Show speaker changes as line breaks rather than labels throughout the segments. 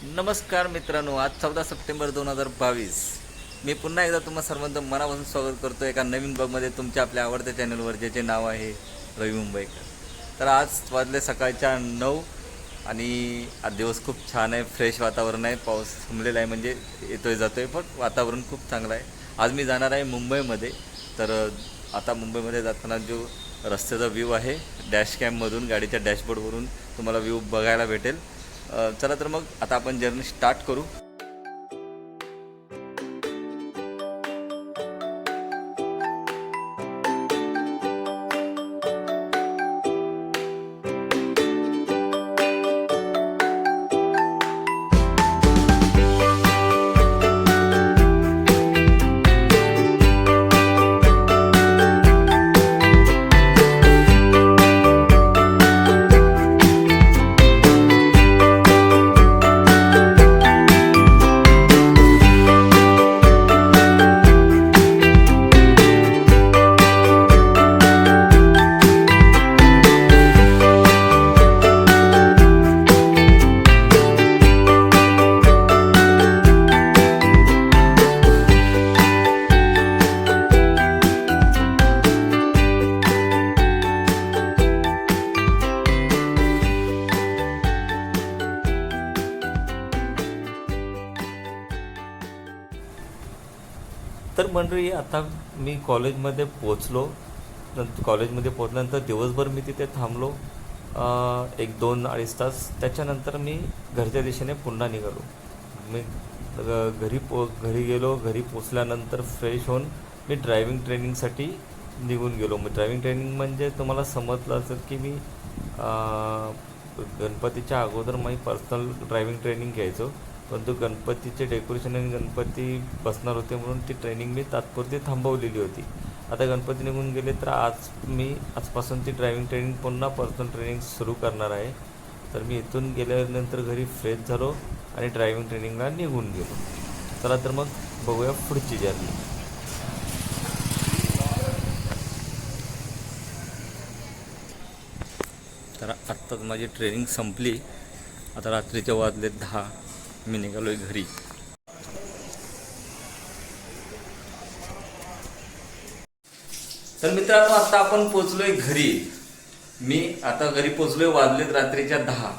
नमस्कार मित्रांनो, आज 14 सप्टेंबर 2022. मी पुन्हा एकदा तुम्हा सर्वांचं मनापासून स्वागत करतो एका नवीन ब्लॉगमध्ये तुमच्या आपल्या आवडत्या चॅनलवर, ज्याचे नाव आहे रवी मुंबईकर. तर आज वाजले सकाळच्या 9 आणि आज दिवस खूप छान आहे, फ्रेश वातावरण आहे, पाऊस थांबलेला आहे, म्हणजे येतोय जातोय, पण वातावरण खूप चांगलं आहे. आज मी जाणार आहे मुंबईमध्ये. तर आता मुंबईमध्ये जाताना जो रस्त्याचा व्ह्यू आहे, डॅश कॅममधून गाडीच्या डॅशबोर्डवरून तुम्हाला व्ह्यू बघायला भेटेल. चला तर मग आता आपण जर्नी स्टार्ट करू. तर मंडळी, आता मी कॉलेजमध्ये पोचलो. कॉलेजमध्ये पोचल्यानंतर दिवसभर मी तिथे थांबलो, 1-2-2.5 तास. त्याच्यानंतर मी घरच्या दिशेने पुन्हा निघालो. मी घरी गेलो. घरी पोचल्यानंतर फ्रेश होऊन मी ड्रायव्हिंग ट्रेनिंगसाठी निघून गेलो. मी ड्रायव्हिंग ट्रेनिंग म्हणजे तुम्हाला समजलं असेल की मी गणपतीच्या अगोदर माझी पर्सनल ड्रायव्हिंग ट्रेनिंग घ्यायचो, परंतु गणपतीचे डेकोरेशन आणि गणपती बसणार होते म्हणून ती ट्रेनिंग मी तात्पुरती थांबवलेली होती. आता गणपती निघून गेले, तर आजपासून ती ड्रायव्हिंग ट्रेनिंग पुन्हा पर्सनल ट्रेनिंग सुरू करणार आहे. तर मी इथून गेल्यानंतर घरी फ्रेश झालो आणि ड्रायव्हिंग ट्रेनिंगला निघून गेलो. चला तर मग बघूया पुढची जर्नी. तर आत्ताच माझी ट्रेनिंग संपली. आता रात्रीचे वाजले 10. मी निघालो आहे घरी. तर मित्रांनो, आता आपण पोचलोय घरी. मी आता घरी पोचलोय, वाजलेत रात्रीच्या 10.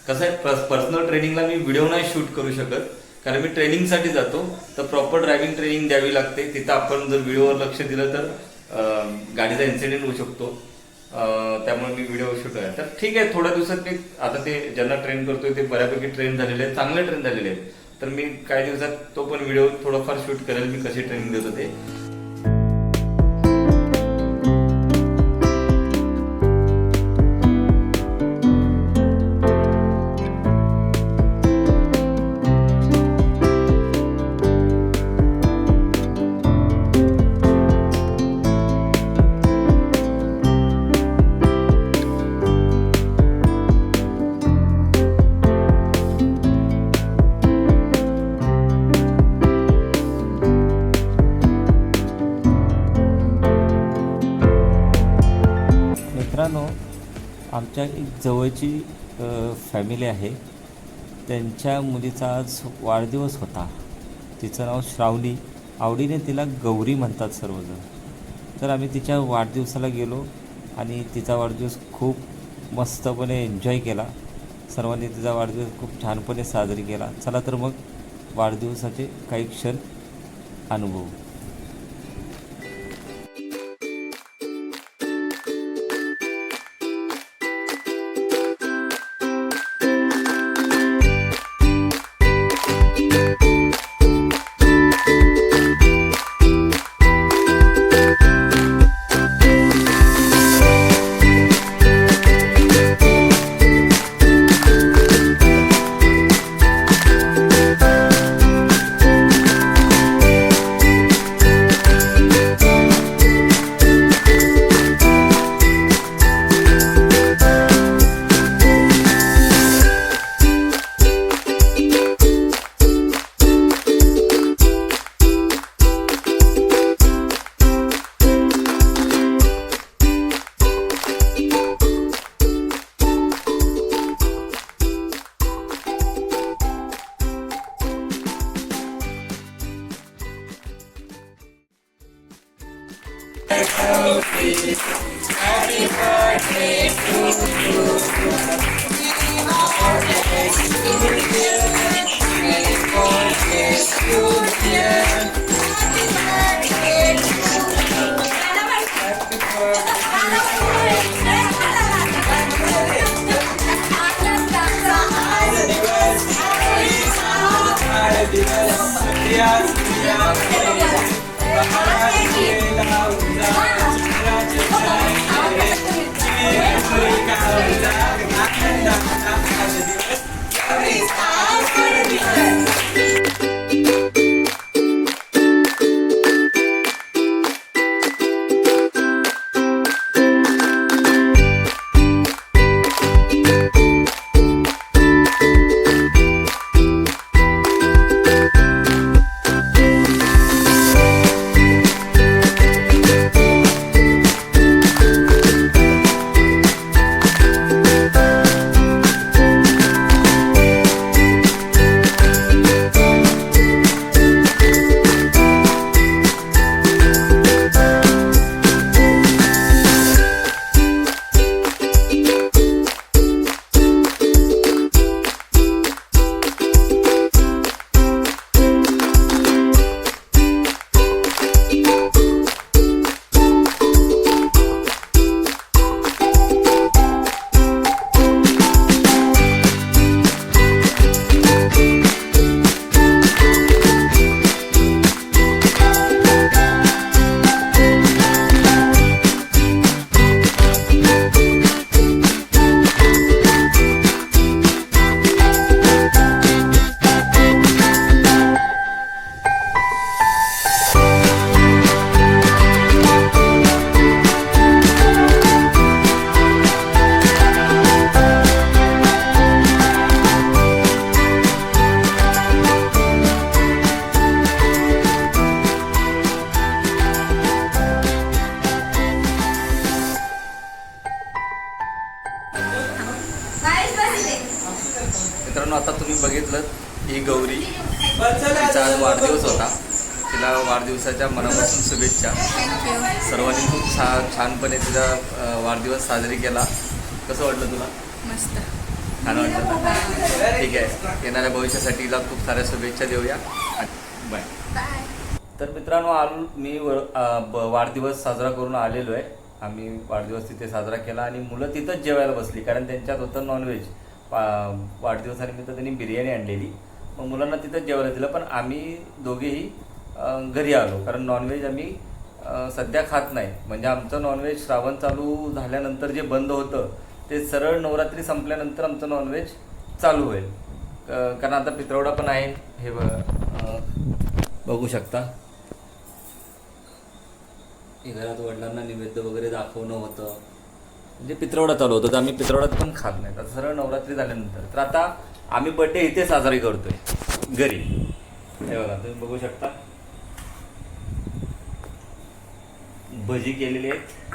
कसं आहे, पर्सनल ट्रेनिंगला मी व्हिडिओ नाही शूट करू शकत, कारण मी ट्रेनिंगसाठी जातो. तर प्रॉपर ड्रायव्हिंग ट्रेनिंग द्यावी लागते. तिथं आपण जर व्हिडिओवर लक्ष दिलं तर गाडीचा इन्सिडेंट होऊ शकतो. त्यामुळे मी व्हिडिओ शूट आहे. तर ठीक आहे, थोड्या दिवसात मी आता ते ज्यांना ट्रेन करतोय ते बऱ्यापैकी ट्रेन झालेले आहेत, चांगले ट्रेन झालेले आहेत. तर मी काही दिवसात तो पण व्हिडिओ थोडाफार शूट करेल, मी कशी ट्रेनिंग देतो ते. मित्रांनो, आमच्या एक जवळची फॅमिली आहे, त्यांच्या मुलीचा आज वाढदिवस होता. तिचं नाव श्रावणी, आवडीने तिला गौरी म्हणतात सर्वजण. तर आम्ही तिच्या वाढदिवसाला गेलो आणि तिचा वाढदिवस खूप मस्तपणे एन्जॉय केला. सर्वांनी तिचा वाढदिवस खूप छानपणे साजरी केला. चला तर मग वाढदिवसाचे काही क्षण अनुभवू. मित्रांनो, आता तुम्ही बघितलं ही गौरी, तिचा आज वाढदिवस होता. तिला वाढदिवसाच्या मनापासून शुभेच्छा. सर्वांनी खूप छानपणे तिचा वाढदिवस साजरी केला. कसं वाटलं तुला?
मस्त,
छान वाटलं. ठीक आहे, येणाऱ्या भविष्यासाठी तिला खूप साऱ्या शुभेच्छा देऊया. बाय. तर मित्रांनो, मी वाढदिवस साजरा करून आलेलो आहे. आम्ही वाढदिवस तिथे साजरा केला आणि मुलं तिथंच जेवायला बसली, कारण त्यांच्यात होतं नॉनव्हेज. वाढदिवसानिमित्त त्यांनी बिर्याणी आणलेली. मग मुलांना तिथंच जेवायला दिलं, पण आम्ही दोघेही घरी आलो, कारण नॉनव्हेज आम्ही सध्या खात नाही. म्हणजे आमचं नॉनव्हेज श्रावण चालू झाल्यानंतर जे बंद होतं ते सरळ नवरात्री संपल्यानंतर आमचं नॉनव्हेज चालू होईल. कारण आता पित्रवडा पण आहे, हे बघू शकता. हे घरात वडिलांना नैवेद्य वगैरे दाखवणं होतं, म्हणजे पित्रवडा चालू होतं, तर आम्ही पित्रवडात पण खात नाही. आता सरळ नवरात्री झाल्यानंतर. तर आता आम्ही बर्थडे इथे साजरी करतोय घरी. हे बघा, तुम्ही बघू शकता, भजी केलेली आहेत.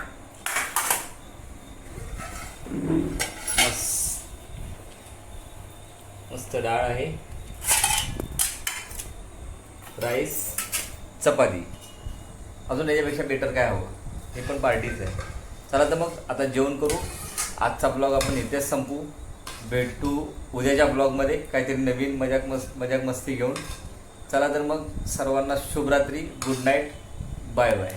मस्त डाळ आहे, राईस, चपाती. अजून याच्यापेक्षा बेटर काय हवं? हे पण पार्टीच आहे. चला तर मग आता जेवण करू. आजचा ब्लॉग आपण इथेच संपू. भेटू उद्याच्या ब्लॉगमध्ये काहीतरी नवीन मजाक मस्ती घेऊन. चला तर मग सर्वांना शुभरात्री, गुड नाईट, बाय बाय.